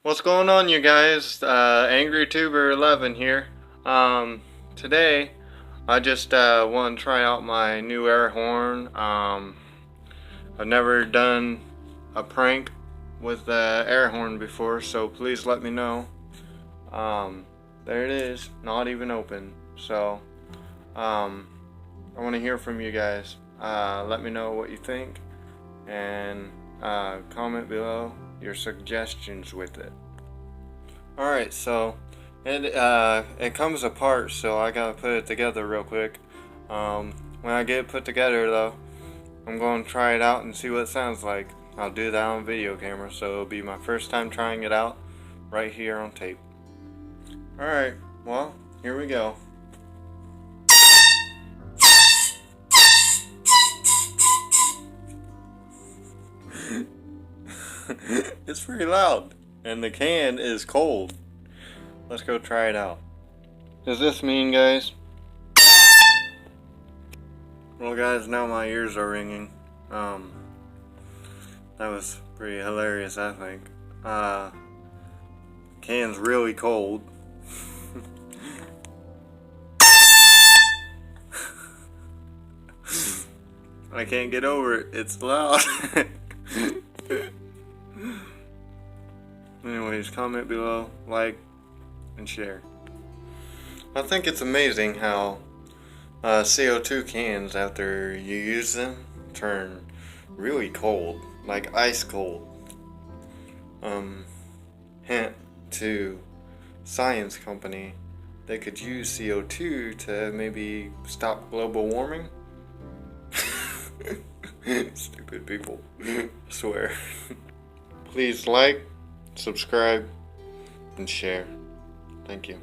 What's going on, you guys? AngryTuber11 here. Today I just want to try out my new air horn. I've never done a prank with the air horn before, so please let me know. There it is, not even open. So I want to hear from you guys. Let me know what you think, and comment below your suggestions with it. Alright, so it comes apart, so I gotta put it together real quick. When I get it put together though, I'm going to try it out and see what it sounds like. I'll do that on video camera, so it'll be my first time trying it out right here on tape. Alright, well, here we go. It's pretty loud, and the can is cold. Let's go try it out. Does this mean, guys? Well, guys, now my ears are ringing. That was pretty hilarious, I think. Can's really cold. I can't get over it. It's loud. Anyways, comment below, like, and share. I think it's amazing how CO2 cans, after you use them, turn really cold, like ice cold. Hint to science company, they could use CO2 to maybe stop global warming. Stupid people, I swear. Please like, subscribe, and share. Thank you.